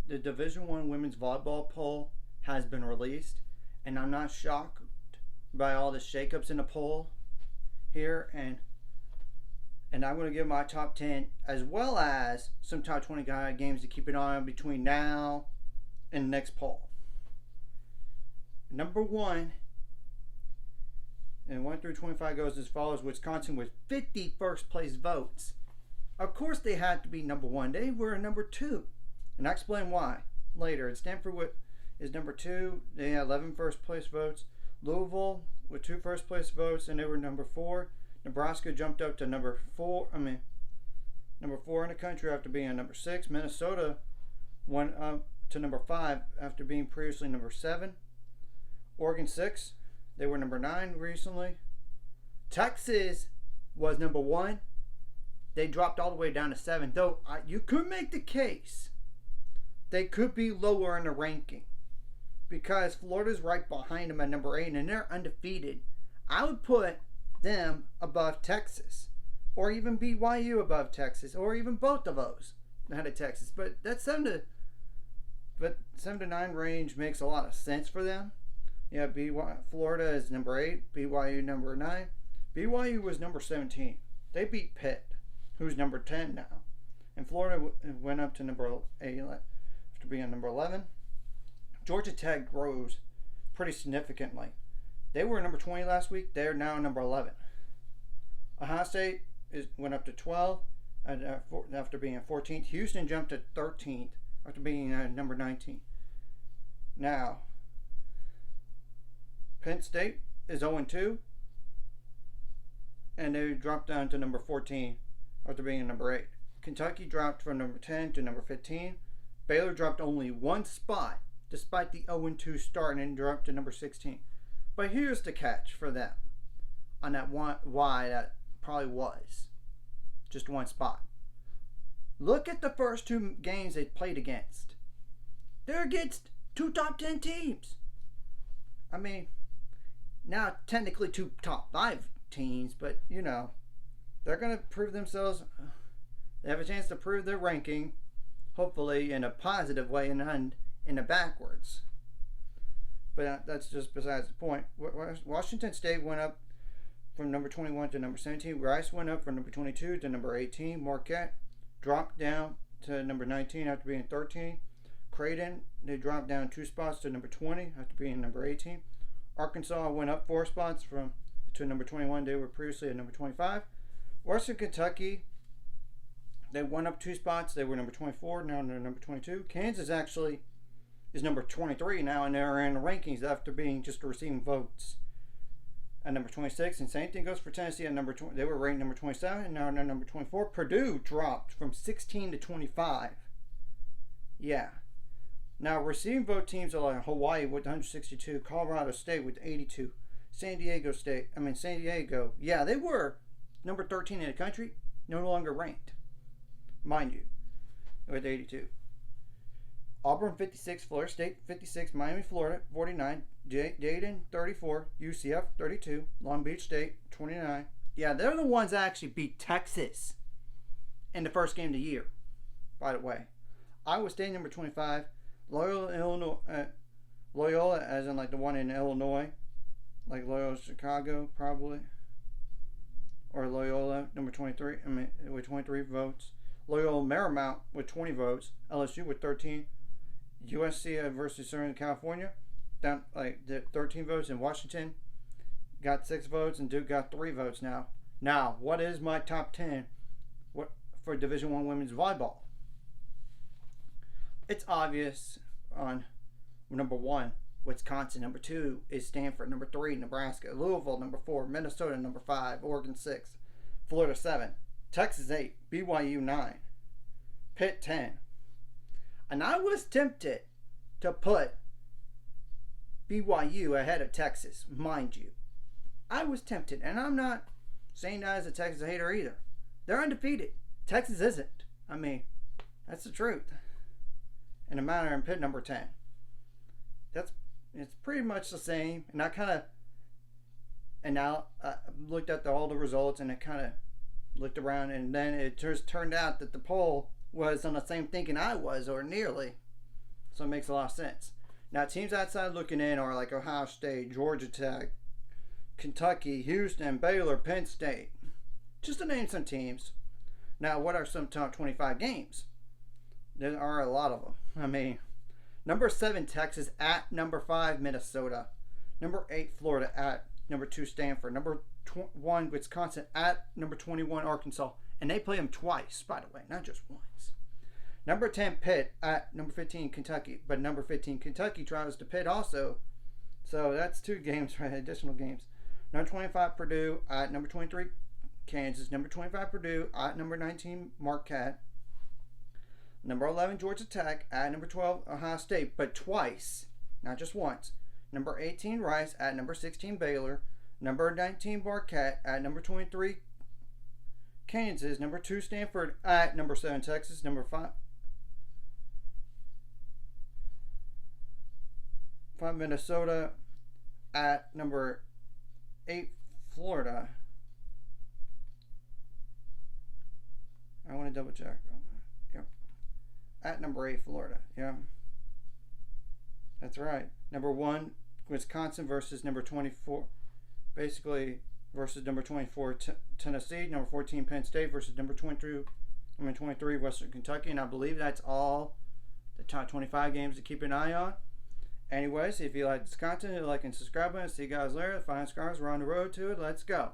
the Division One women's volleyball poll has been released, and I'm not shocked by all the shakeups in the poll here, and I'm going to give my top 10 as well as some top 20 games to keep an eye on between now and the next poll. Number 1, and 1 through 25 goes as follows: Wisconsin with 50 first place votes. Of course, they had to be number 1. They were number 2, and I'll explain why later. And Stanford is number 2. They had 11 first place votes. Louisville with 2 first place votes, and they were number 4. Nebraska jumped up to number 4 in the country after being number 6. Minnesota went up to number 5 after being previously number 7. Oregon 6, they were number 9 recently. Texas was number 1. They dropped all the way down to 7, though you could make the case they could be lower in the ranking because Florida's right behind them at number 8 and they're undefeated. I would put them above Texas, or even BYU above Texas, or even both of those ahead of Texas. But that 7 to 9 range makes a lot of sense for them. Yeah, Florida is number 8, BYU number 9. BYU was number 17. They beat Pitt, who's number 10 now. And Florida went up to number 8 after being number 11. Georgia Tech rose pretty significantly. They were number 20 last week. They're now number 11. Ohio State went up to 12 after being 14th. Houston jumped to 13th after being number 19. Now, Penn State is 0-2, and they dropped down to number 14 after being number 8. Kentucky dropped from number 10 to number 15. Baylor dropped only 1 spot despite the 0-2 start and dropped to number 16. But here's the catch for them on that one, why that probably was just 1 spot. Look at the first 2 games they played against. They're against 2 top 10 teams. I mean, now technically 2 top 5 teams, but you know, they're going to prove themselves. They have a chance to prove their ranking, hopefully in a positive way and in a backwards. But that's just besides the point. Washington State went up from number 21 to number 17. Rice went up from number 22 to number 18. Marquette dropped down to number 19 after being 13. Creighton, they dropped down 2 spots to number 20 after being number 18. Arkansas went up 4 spots to number 21. They were previously at number 25. Western Kentucky, they went up 2 spots. They were number 24. Now they're number 22. Kansas actually is number 23 now, and they're in the rankings after being just receiving votes at number 26. And same thing goes for Tennessee at number 20. They were ranked number 27, and now they're number 24. Purdue dropped from 16 to 25. Yeah. Now receiving vote teams are like Hawaii with 162, Colorado State with 82, San Diego, yeah, they were number 13 in the country, no longer ranked, mind you, with 82. Auburn 56, Florida State 56, Miami, Florida 49, Dayton 34, UCF 32, Long Beach State 29. Yeah, they're the ones that actually beat Texas in the first game of the year, by the way. Iowa State number 25, Loyola, as in like the one in Illinois, like Loyola Chicago probably, or Loyola number 23, with 23 votes. Loyola Marymount with 20 votes. LSU with 13. USC versus Southern California, down like 13 votes. And Washington got 6 votes, and Duke got 3 votes. Now, what is my top 10? What for Division I women's volleyball? It's obvious. On number 1, Wisconsin. Number 2 is Stanford. Number 3, Nebraska. Louisville, number 4. Minnesota, number 5. Oregon, 6. Florida, 7. Texas, 8. BYU, 9. Pitt, 10. And I was tempted to put BYU ahead of Texas, mind you. I was tempted, and I'm not saying that as a Texas hater either. They're undefeated. Texas isn't. I mean, that's the truth. And the Mountaineer in Pitt number 10. It's pretty much the same. And now I looked at all the results, and I kind of looked around, and then it just turned out that the poll was on the same thinking I was, or nearly. So it makes a lot of sense. Now, teams outside looking in are like Ohio State, Georgia Tech, Kentucky, Houston, Baylor, Penn State. Just to name some teams. Now, what are some top 25 games? There are a lot of them. I mean, number 7, Texas at number 5, Minnesota. Number 8, Florida at number 2, Stanford. Number 1, Wisconsin at number 21, Arkansas. And they play them twice, by the way, not just once. Number 10, Pitt at number 15, Kentucky. But number 15, Kentucky travels to Pitt also. So that's 2 games, right? Additional games. Number 25, Purdue at number 23, Kansas. Number 25, Purdue at number 19, Marquette. Number 11, Georgia Tech at number 12, Ohio State, but twice, not just once. Number 18, Rice at number 16, Baylor. Number 19, Marquette at number 23, Kansas. Number 2, Stanford at number 7, Texas. Number 5, Minnesota at number 8, Florida. I want to double check. Yep. At number 8, Florida. Yeah. That's right. Number 1, Wisconsin versus number 24. Basically, versus number 24, Tennessee. Number 14, Penn State versus number 23, Western Kentucky. And I believe that's all the top 25 games to keep an eye on. Anyways, if you like this content, hit the like and subscribe button. See you guys later. Fine scars. We're on the road to it. Let's go.